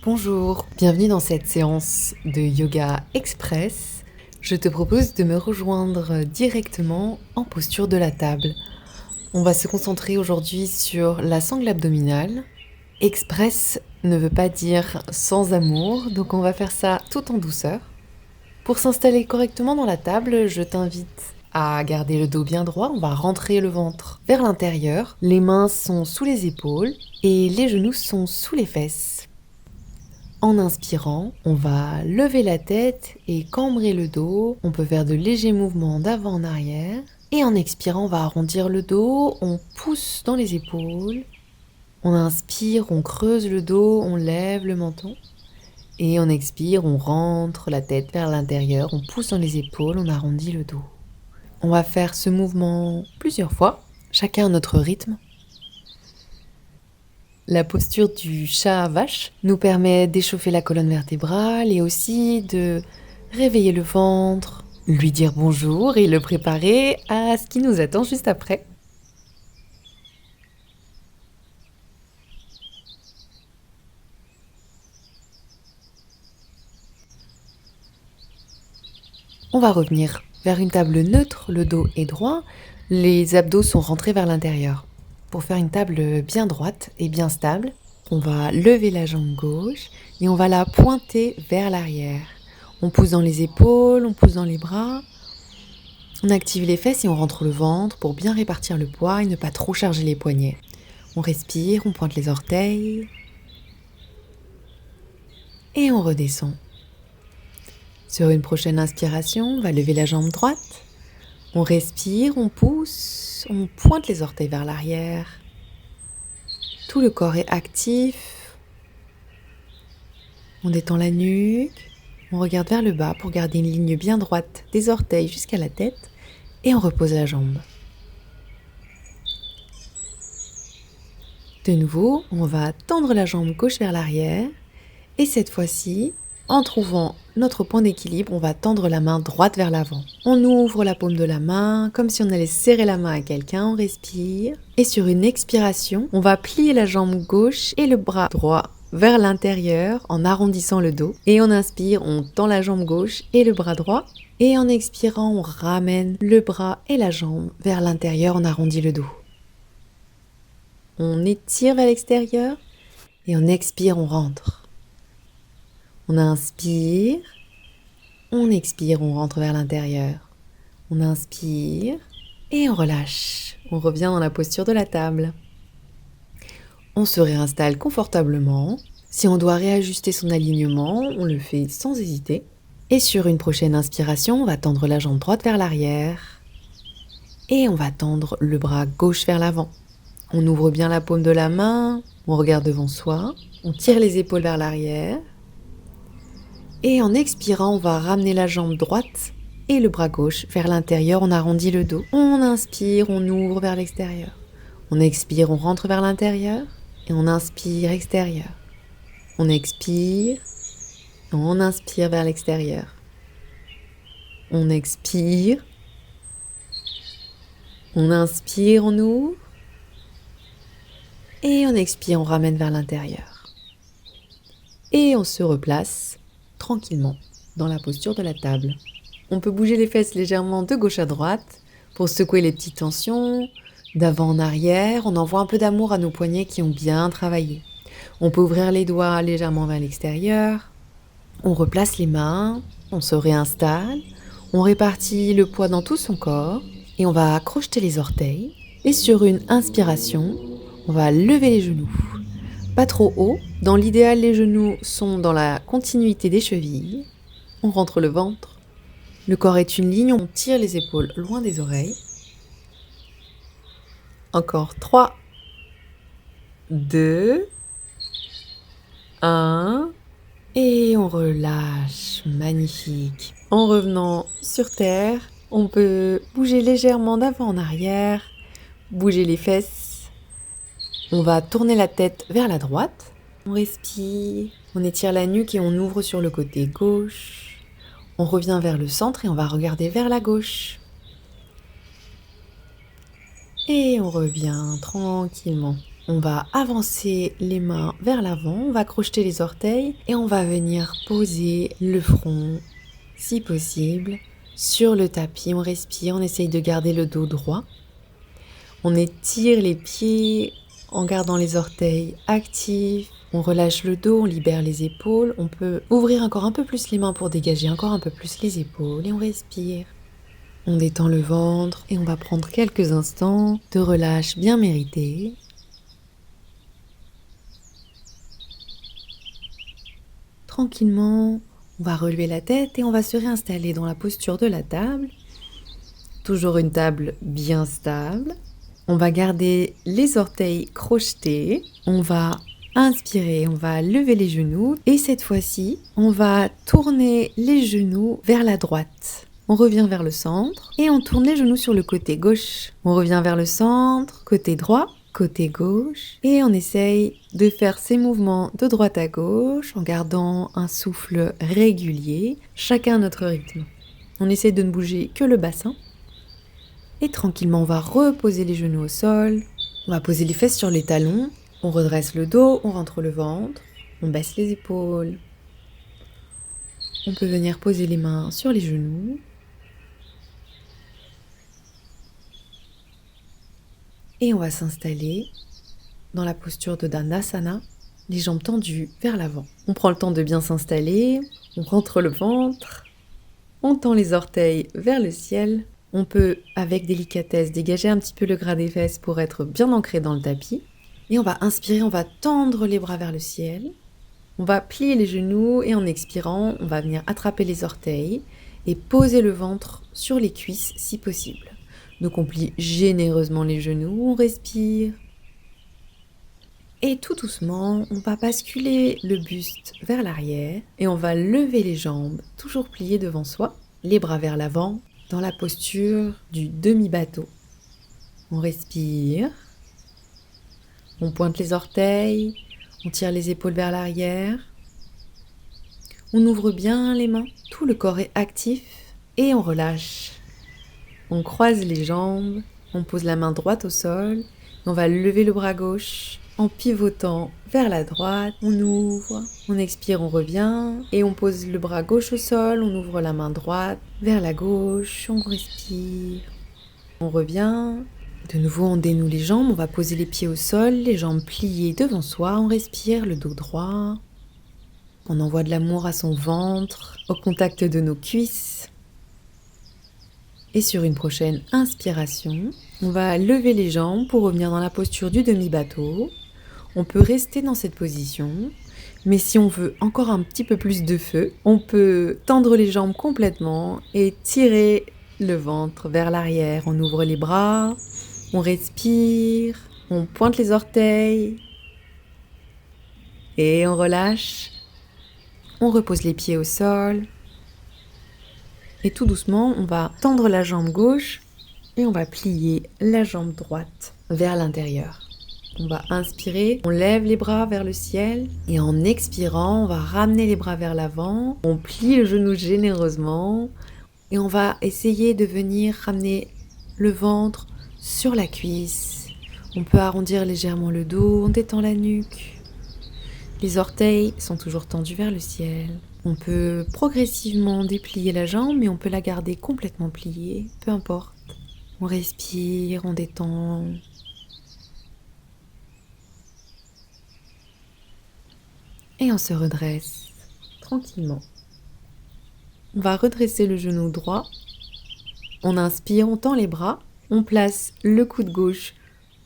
Bonjour, bienvenue dans cette séance de yoga express. Je te propose de me rejoindre directement en posture de la table. On va se concentrer aujourd'hui sur la sangle abdominale. Express ne veut pas dire sans amour, donc on va faire ça tout en douceur. Pour s'installer correctement dans la table, je t'invite à garder le dos bien droit. On va rentrer le ventre vers l'intérieur. Les mains sont sous les épaules et les genoux sont sous les fesses. En inspirant, on va lever la tête et cambrer le dos. On peut faire de légers mouvements d'avant en arrière. Et en expirant, on va arrondir le dos, on pousse dans les épaules. On inspire, on creuse le dos, on lève le menton. Et on expire, on rentre la tête vers l'intérieur, on pousse dans les épaules, on arrondit le dos. On va faire ce mouvement plusieurs fois, chacun à notre rythme. La posture du chat-vache nous permet d'échauffer la colonne vertébrale et aussi de réveiller le ventre, lui dire bonjour et le préparer à ce qui nous attend juste après. On va revenir vers une table neutre, le dos est droit, les abdos sont rentrés vers l'intérieur. Pour faire une table bien droite et bien stable, on va lever la jambe gauche et on va la pointer vers l'arrière. On pousse dans les épaules, on pousse dans les bras. On active les fesses et on rentre le ventre pour bien répartir le poids et ne pas trop charger les poignets. On respire, on pointe les orteils et on redescend. Sur une prochaine inspiration, on va lever la jambe droite. On respire, on pousse, on pointe les orteils vers l'arrière. Tout le corps est actif. On détend la nuque. On regarde vers le bas pour garder une ligne bien droite des orteils jusqu'à la tête. Et on repose la jambe. De nouveau, on va tendre la jambe gauche vers l'arrière. Et cette fois-ci, en trouvant notre point d'équilibre, on va tendre la main droite vers l'avant. On ouvre la paume de la main, comme si on allait serrer la main à quelqu'un, on respire. Et sur une expiration, on va plier la jambe gauche et le bras droit vers l'intérieur en arrondissant le dos. Et on inspire, on tend la jambe gauche et le bras droit. Et en expirant, on ramène le bras et la jambe vers l'intérieur, on arrondit le dos. On étire vers l'extérieur et on expire, on rentre. On inspire, on expire, on rentre vers l'intérieur. On inspire et on relâche. On revient dans la posture de la table. On se réinstalle confortablement. Si on doit réajuster son alignement, on le fait sans hésiter. Et sur une prochaine inspiration, on va tendre la jambe droite vers l'arrière. Et on va tendre le bras gauche vers l'avant. On ouvre bien la paume de la main, on regarde devant soi, on tire les épaules vers l'arrière. Et en expirant, on va ramener la jambe droite et le bras gauche vers l'intérieur, on arrondit le dos. On inspire, on ouvre vers l'extérieur. On expire, on rentre vers l'intérieur. Et on inspire, extérieur. On expire, on inspire vers l'extérieur. On expire, on inspire, on ouvre. Et on expire, on ramène vers l'intérieur. Et on se replace tranquillement dans la posture de la table. On peut bouger les fesses légèrement de gauche à droite pour secouer les petites tensions, d'avant en arrière. On envoie un peu d'amour à nos poignets qui ont bien travaillé. On peut ouvrir les doigts légèrement vers l'extérieur. On replace les mains, on se réinstalle, on répartit le poids dans tout son corps et on va crocheter les orteils. Et sur une inspiration, on va lever les genoux. Pas trop haut. Dans l'idéal, les genoux sont dans la continuité des chevilles. On rentre le ventre. Le corps est une ligne, on tire les épaules loin des oreilles. Encore 3, 2, 1. Et on relâche. Magnifique. En revenant sur terre, on peut bouger légèrement d'avant en arrière, bouger les fesses. On va tourner la tête vers la droite. On respire, on étire la nuque et on ouvre sur le côté gauche. On revient vers le centre et on va regarder vers la gauche. Et on revient tranquillement. On va avancer les mains vers l'avant, on va crocheter les orteils et on va venir poser le front, si possible, sur le tapis. On respire, on essaye de garder le dos droit. On étire les pieds en gardant les orteils actifs. On relâche le dos, on libère les épaules. On peut ouvrir encore un peu plus les mains pour dégager encore un peu plus les épaules et on respire. On détend le ventre et on va prendre quelques instants de relâche bien mérité. Tranquillement, on va relever la tête et on va se réinstaller dans la posture de la table. Toujours une table bien stable. On va garder les orteils crochetés. On va inspirer, on va lever les genoux. Et cette fois-ci, on va tourner les genoux vers la droite. On revient vers le centre et on tourne les genoux sur le côté gauche. On revient vers le centre, côté droit, côté gauche. Et on essaye de faire ces mouvements de droite à gauche en gardant un souffle régulier, chacun à notre rythme. On essaie de ne bouger que le bassin. Et tranquillement, on va reposer les genoux au sol. On va poser les fesses sur les talons. On redresse le dos, on rentre le ventre. On baisse les épaules. On peut venir poser les mains sur les genoux. Et on va s'installer dans la posture de Dandasana, les jambes tendues vers l'avant. On prend le temps de bien s'installer, on rentre le ventre, on tend les orteils vers le ciel. On peut, avec délicatesse, dégager un petit peu le gras des fesses pour être bien ancré dans le tapis. Et on va inspirer, on va tendre les bras vers le ciel. On va plier les genoux et en expirant, on va venir attraper les orteils et poser le ventre sur les cuisses si possible. Donc on plie généreusement les genoux, on respire. Et tout doucement, on va basculer le buste vers l'arrière et on va lever les jambes, toujours pliées devant soi, les bras vers l'avant, dans la posture du demi-bateau. On respire, on pointe les orteils, on tire les épaules vers l'arrière, on ouvre bien les mains, tout le corps est actif et on relâche. On croise les jambes, on pose la main droite au sol, on va lever le bras gauche en pivotant vers la droite, on ouvre, on expire, on revient et on pose le bras gauche au sol, on ouvre la main droite vers la gauche, on respire, on revient. De nouveau, on dénoue les jambes, on va poser les pieds au sol, les jambes pliées devant soi, on respire, le dos droit. On envoie de l'amour à son ventre, au contact de nos cuisses. Et sur une prochaine inspiration, on va lever les jambes pour revenir dans la posture du demi-bateau. On peut rester dans cette position, mais si on veut encore un petit peu plus de feu, on peut tendre les jambes complètement et tirer le ventre vers l'arrière. On ouvre les bras, on respire, on pointe les orteils et on relâche. On repose les pieds au sol. Et tout doucement, on va tendre la jambe gauche et on va plier la jambe droite vers l'intérieur. On va inspirer, on lève les bras vers le ciel et en expirant, on va ramener les bras vers l'avant. On plie le genou généreusement et on va essayer de venir ramener le ventre sur la cuisse. On peut arrondir légèrement le dos, on détend la nuque. Les orteils sont toujours tendus vers le ciel. On peut progressivement déplier la jambe, mais on peut la garder complètement pliée, peu importe. On respire, on détend. Et on se redresse tranquillement. On va redresser le genou droit. On inspire, on tend les bras. On place le coude gauche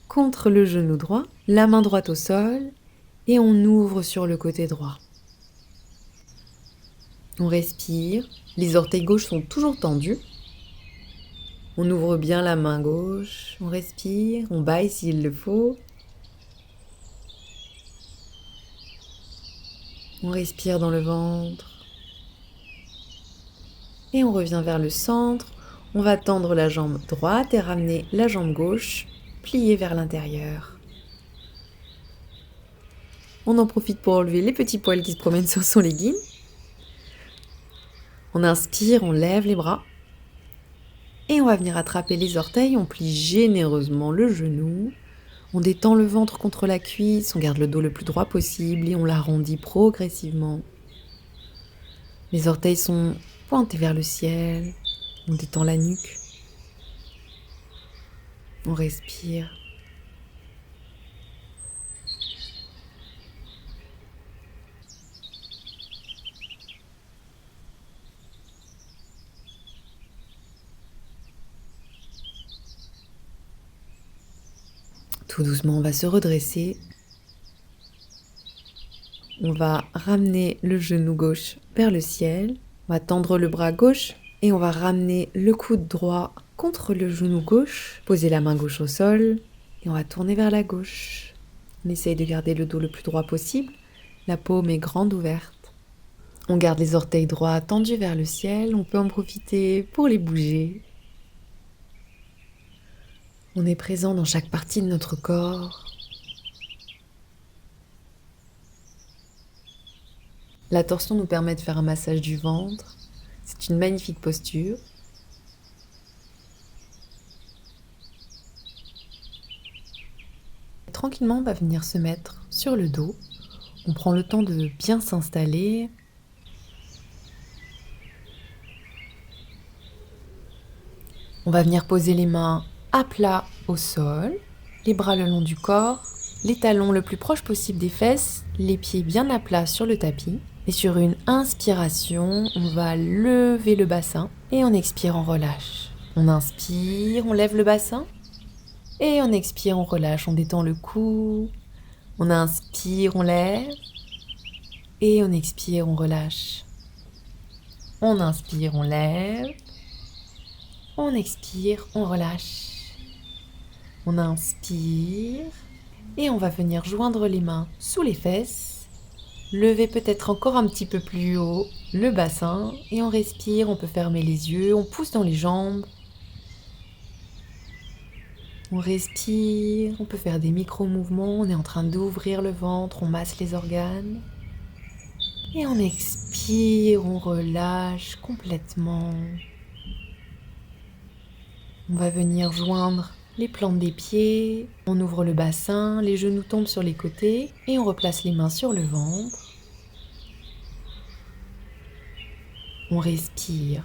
contre le genou droit, la main droite au sol et on ouvre sur le côté droit. On respire, les orteils gauches sont toujours tendus. On ouvre bien la main gauche, on respire, on baille s'il le faut. On respire dans le ventre. Et on revient vers le centre. On va tendre la jambe droite et ramener la jambe gauche, pliée vers l'intérieur. On en profite pour enlever les petits poils qui se promènent sur son legging. On inspire, on lève les bras. Et on va venir attraper les orteils, on plie généreusement le genou. On détend le ventre contre la cuisse, on garde le dos le plus droit possible et on l'arrondit progressivement. Les orteils sont pointés vers le ciel, on détend la nuque, on respire. Tout doucement, on va se redresser. On va ramener le genou gauche vers le ciel. On va tendre le bras gauche et on va ramener le coude droit contre le genou gauche. Poser la main gauche au sol et on va tourner vers la gauche. On essaye de garder le dos le plus droit possible. La paume est grande ouverte. On garde les orteils droits tendus vers le ciel. On peut en profiter pour les bouger. On est présent dans chaque partie de notre corps. La torsion nous permet de faire un massage du ventre. C'est une magnifique posture. Tranquillement, on va venir se mettre sur le dos. On prend le temps de bien s'installer. On va venir poser les mains à plat au sol, les bras le long du corps, les talons le plus proche possible des fesses, les pieds bien à plat sur le tapis. Et sur une inspiration, on va lever le bassin et on expire, on relâche. On inspire, on lève le bassin et on expire, on relâche, on détend le cou. On inspire, on lève et on expire, on relâche. On inspire, on lève. On expire, on relâche. On inspire et on va venir joindre les mains sous les fesses. Lever peut-être encore un petit peu plus haut le bassin et on respire, on peut fermer les yeux, on pousse dans les jambes. On respire, on peut faire des micro-mouvements, on est en train d'ouvrir le ventre, on masse les organes. Et on expire, on relâche complètement. On va venir joindre les plantes des pieds, on ouvre le bassin, les genoux tombent sur les côtés et on replace les mains sur le ventre. On respire.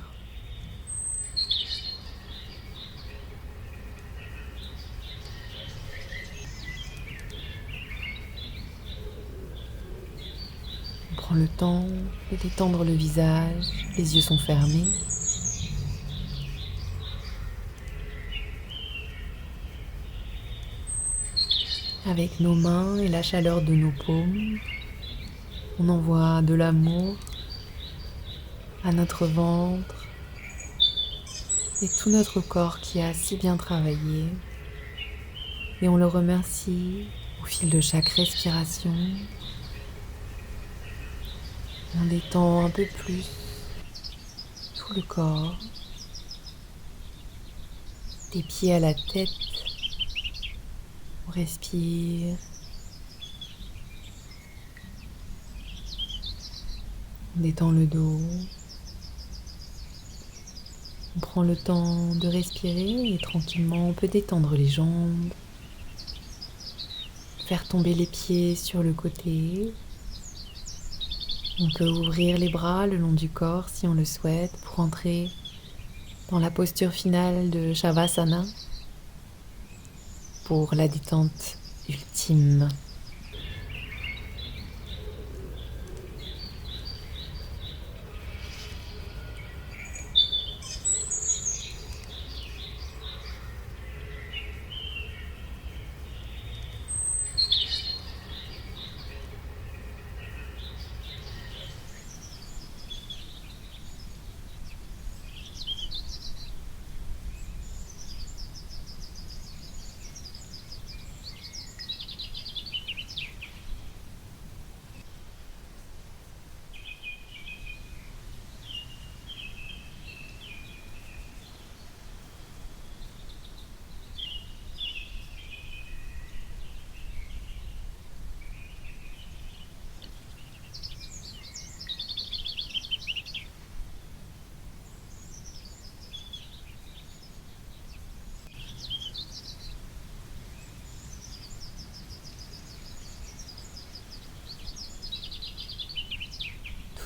On prend le temps de détendre le visage, les yeux sont fermés. Avec nos mains et la chaleur de nos paumes, on envoie de l'amour à notre ventre et tout notre corps qui a si bien travaillé. Et on le remercie au fil de chaque respiration. On détend un peu plus tout le corps, des pieds à la tête. On respire. On détend le dos. On prend le temps de respirer et tranquillement on peut détendre les jambes. Faire tomber les pieds sur le côté. On peut ouvrir les bras le long du corps si on le souhaite pour entrer dans la posture finale de Shavasana pour la détente ultime.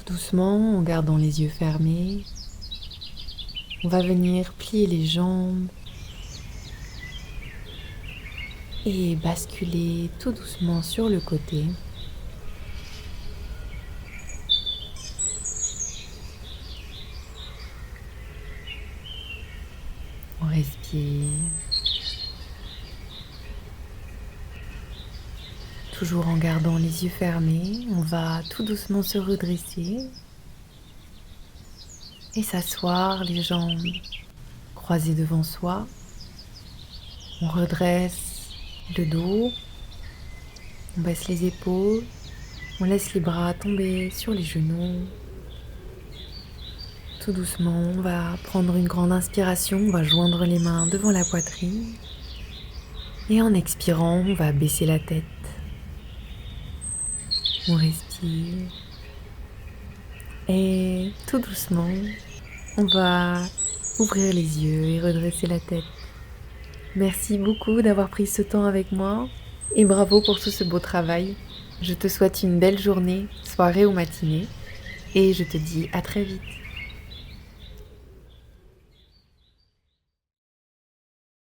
Tout doucement, en gardant les yeux fermés, on va venir plier les jambes et basculer tout doucement sur le côté. On respire. Toujours en gardant les yeux fermés, on va tout doucement se redresser et s'asseoir, les jambes croisées devant soi. On redresse le dos, on baisse les épaules, on laisse les bras tomber sur les genoux. Tout doucement, on va prendre une grande inspiration, on va joindre les mains devant la poitrine et en expirant, on va baisser la tête. On respire et tout doucement, on va ouvrir les yeux et redresser la tête. Merci beaucoup d'avoir pris ce temps avec moi et bravo pour tout ce beau travail. Je te souhaite une belle journée, soirée ou matinée et je te dis à très vite.